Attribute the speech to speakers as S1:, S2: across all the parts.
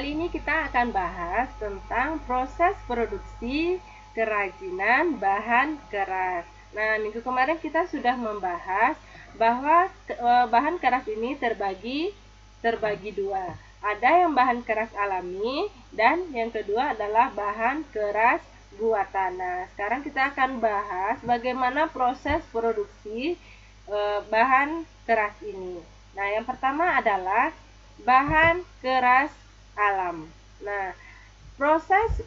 S1: Kali ini kita akan bahas tentang proses produksi kerajinan bahan keras. Nah, minggu kemarin kita sudah membahas bahwa bahan keras ini terbagi dua. Ada yang bahan keras alami dan yang kedua adalah bahan keras buatan. Nah, sekarang kita akan bahas bagaimana proses produksi bahan keras ini. Nah, yang pertama adalah bahan keras alam. Nah, proses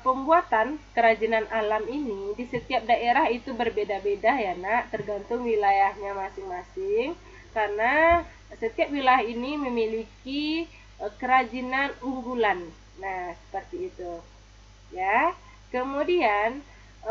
S1: pembuatan kerajinan alam ini di setiap daerah itu berbeda-beda ya nak, tergantung wilayahnya masing-masing. Karena setiap wilayah ini memiliki kerajinan unggulan. Nah, seperti itu. Ya. Kemudian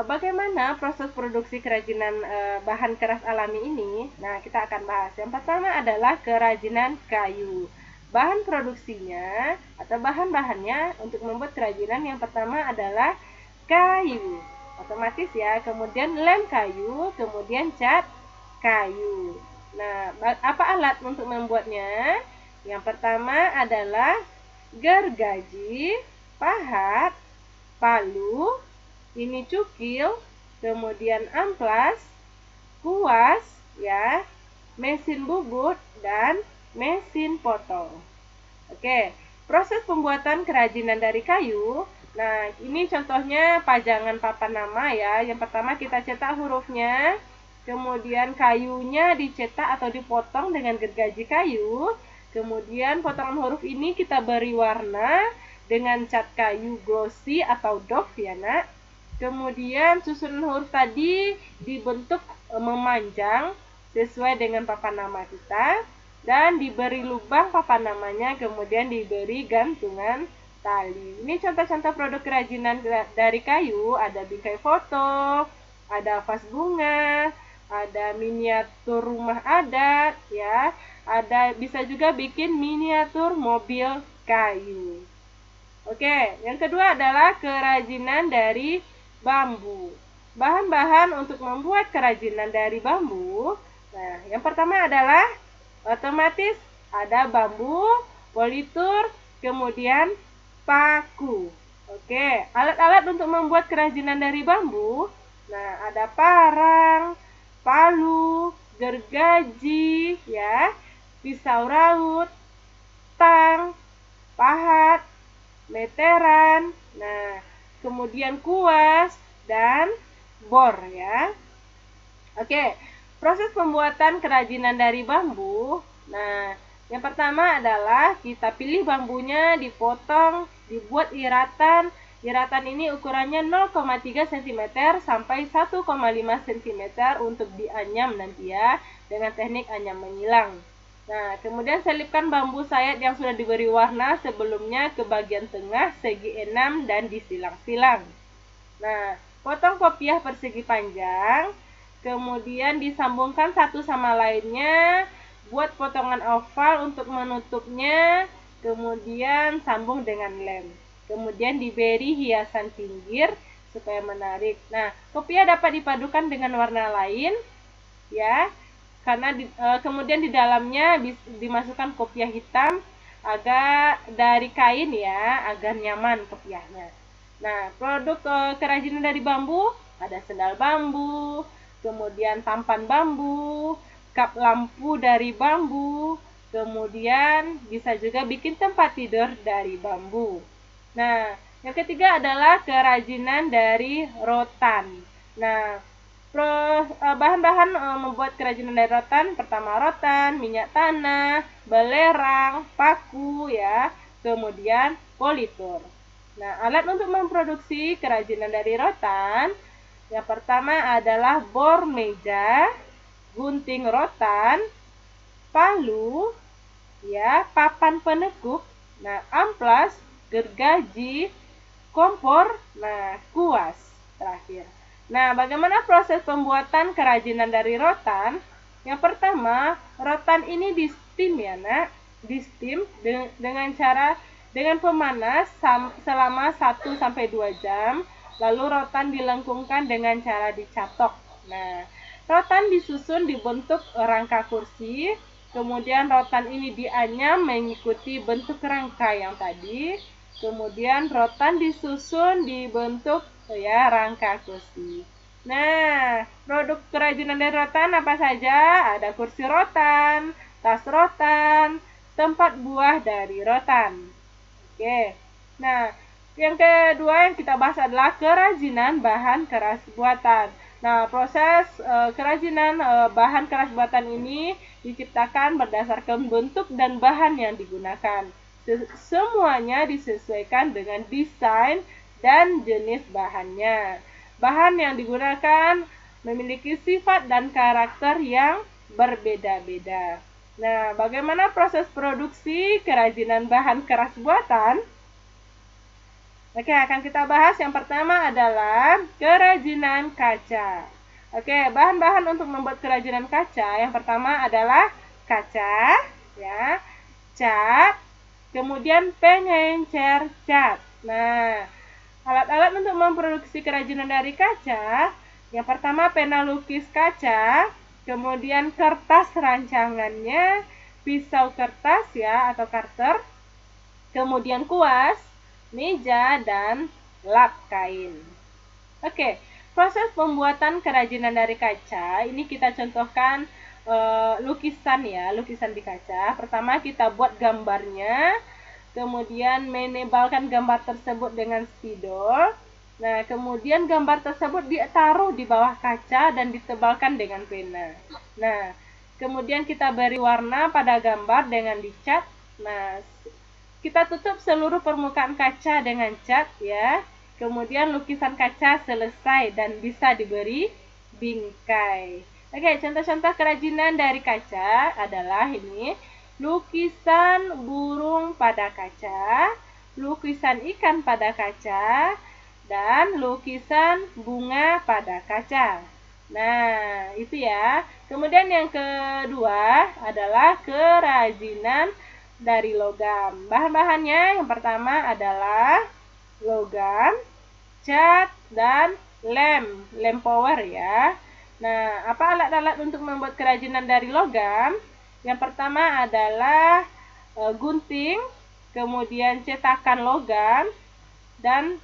S1: bagaimana proses produksi kerajinan bahan keras alami ini? Nah, kita akan bahas. Yang pertama adalah kerajinan kayu. Bahan produksinya atau bahan-bahannya untuk membuat kerajinan yang pertama adalah kayu. Otomatis ya, kemudian lem kayu, kemudian cat kayu. Nah, apa alat untuk membuatnya? Yang pertama adalah gergaji, pahat, palu, ini cukil, kemudian amplas, kuas, ya, mesin bubut, dan mesin potong. Oke, proses pembuatan kerajinan dari kayu. Nah, ini contohnya pajangan papan nama ya. Yang pertama kita cetak hurufnya, kemudian kayunya dicetak atau dipotong dengan gergaji kayu. Kemudian potongan huruf ini kita beri warna dengan cat kayu glossy atau doff ya nak. Kemudian susunan huruf tadi dibentuk memanjang sesuai dengan papan nama kita dan diberi lubang papan namanya, kemudian diberi gantungan tali. Ini contoh-contoh produk kerajinan dari kayu, ada bingkai foto, ada vas bunga, ada miniatur rumah adat ya, ada bisa juga bikin miniatur mobil kayu. Oke, yang kedua adalah kerajinan dari bambu. Bahan-bahan untuk membuat kerajinan dari bambu. Nah, yang pertama adalah otomatis ada bambu, politur, kemudian paku. Oke, alat-alat untuk membuat kerajinan dari bambu. Nah, ada parang, palu, gergaji, ya, pisau raut, tang, pahat, meteran, nah, kemudian kuas dan bor ya. Oke, proses pembuatan kerajinan dari bambu. Nah, yang pertama adalah kita pilih bambunya, dipotong, dibuat iratan. Iratan ini ukurannya 0,3 cm sampai 1,5 cm untuk dianyam nanti ya, dengan teknik anyam menyilang. Nah, kemudian selipkan bambu sayat yang sudah diberi warna sebelumnya ke bagian tengah segi 6 dan disilang-silang. Nah, potong kopiah persegi panjang. Kemudian disambungkan satu sama lainnya, buat potongan oval untuk menutupnya, kemudian sambung dengan lem. Kemudian diberi hiasan pinggir supaya menarik. Nah, kopiah dapat dipadukan dengan warna lain, ya, karena kemudian di dalamnya dimasukkan kopiah hitam agak dari kain ya, agar nyaman kopiahnya. Nah, produk kerajinan dari bambu ada sendal bambu, kemudian tampan bambu, kap lampu dari bambu, kemudian bisa juga bikin tempat tidur dari bambu. Nah, yang ketiga adalah kerajinan dari rotan. Nah, bahan-bahan membuat kerajinan dari rotan, pertama rotan, minyak tanah, belerang, paku ya, kemudian politur. Nah, alat untuk memproduksi kerajinan dari rotan yang pertama adalah bor meja, gunting rotan, palu, ya, papan penekuk, nah, amplas, gergaji, kompor, nah, kuas terakhir. Nah, bagaimana proses pembuatan kerajinan dari rotan? Yang pertama, rotan ini di steam ya, nak, di steam dengan pemanas selama 1 sampai 2 jam. Lalu rotan dilengkungkan dengan cara dicatok. Nah, rotan disusun dibentuk rangka kursi. kemudian rotan ini dianyam mengikuti bentuk rangka yang tadi, kemudian rotan disusun dibentuk ya rangka kursi. Nah, produk kerajinan dari rotan apa saja? Ada kursi rotan, tas rotan, tempat buah dari rotan. Oke. Nah, yang kedua yang kita bahas adalah kerajinan bahan keras buatan. Nah, proses kerajinan bahan keras buatan ini diciptakan berdasarkan bentuk dan bahan yang digunakan. Semuanya disesuaikan dengan desain dan jenis bahannya. Bahan yang digunakan memiliki sifat dan karakter yang berbeda-beda. Nah, bagaimana proses produksi kerajinan bahan keras buatan? Oke, akan kita bahas. Yang pertama adalah kerajinan kaca. Oke, bahan-bahan untuk membuat kerajinan kaca yang pertama adalah kaca, ya, cat, kemudian pengencer cat. Nah, alat-alat untuk memproduksi kerajinan dari kaca, yang pertama pena lukis kaca, kemudian kertas rancangannya, pisau kertas ya atau karter, kemudian kuas, meja, dan lap kain. Oke, proses pembuatan kerajinan dari kaca, ini kita contohkan lukisan ya, lukisan di kaca. Pertama kita buat gambarnya, kemudian menebalkan gambar tersebut dengan spidol. Nah, kemudian gambar tersebut ditaruh di bawah kaca dan ditebalkan dengan pena. Nah, kemudian kita beri warna pada gambar dengan dicat. Nah, kita tutup seluruh permukaan kaca dengan cat ya. Kemudian lukisan kaca selesai dan bisa diberi bingkai. Oke, contoh-contoh kerajinan dari kaca adalah ini. Lukisan burung pada kaca, lukisan ikan pada kaca, dan lukisan bunga pada kaca. Nah, itu ya. Kemudian yang kedua adalah kerajinan dari logam. Bahan-bahannya yang pertama adalah logam, cat, dan lem power ya. Nah, apa alat-alat untuk membuat kerajinan dari logam? Yang pertama adalah gunting, kemudian cetakan logam, dan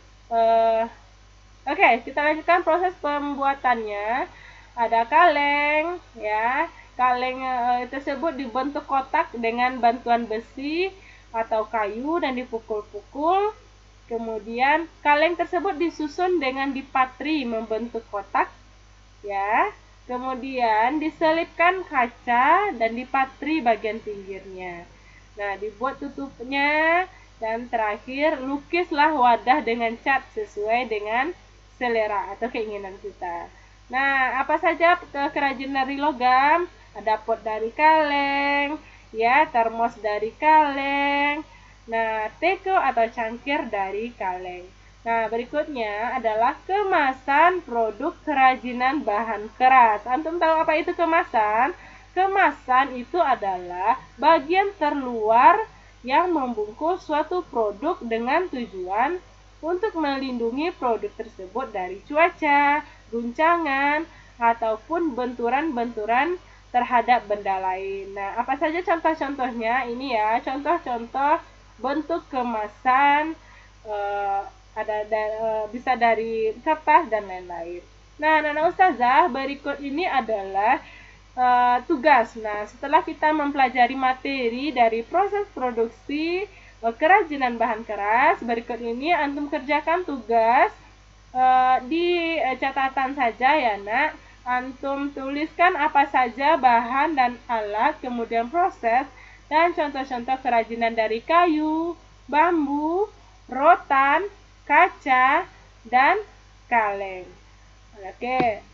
S1: oke, kita lanjutkan proses pembuatannya. Ada kaleng, ya. Kaleng tersebut dibentuk kotak dengan bantuan besi atau kayu dan dipukul-pukul. Kemudian kaleng tersebut disusun dengan dipatri membentuk kotak, ya. Kemudian diselipkan kaca dan dipatri bagian pinggirnya. Nah, dibuat tutupnya dan terakhir lukislah wadah dengan cat sesuai dengan selera atau keinginan kita. Nah, apa saja kerajinan dari logam? Ada pot dari kaleng, ya, termos dari kaleng. Nah, teko atau cangkir dari kaleng. Nah, berikutnya adalah kemasan produk kerajinan bahan keras. Antum tahu apa itu kemasan? Kemasan itu adalah bagian terluar yang membungkus suatu produk dengan tujuan untuk melindungi produk tersebut dari cuaca, guncangan, ataupun benturan-benturan terhadap benda lain. Nah, apa saja contoh-contohnya? Ini ya, contoh-contoh bentuk kemasan bisa dari kertas dan lain-lain. Nah, Nana Ustazah, berikut ini adalah tugas. Nah, setelah kita mempelajari materi dari proses produksi kerajinan bahan keras, berikut ini antum kerjakan tugas di catatan saja ya, Nak. Antum tuliskan apa saja bahan dan alat, kemudian proses, dan contoh-contoh kerajinan dari kayu, bambu, rotan, kaca, dan kaleng. Oke,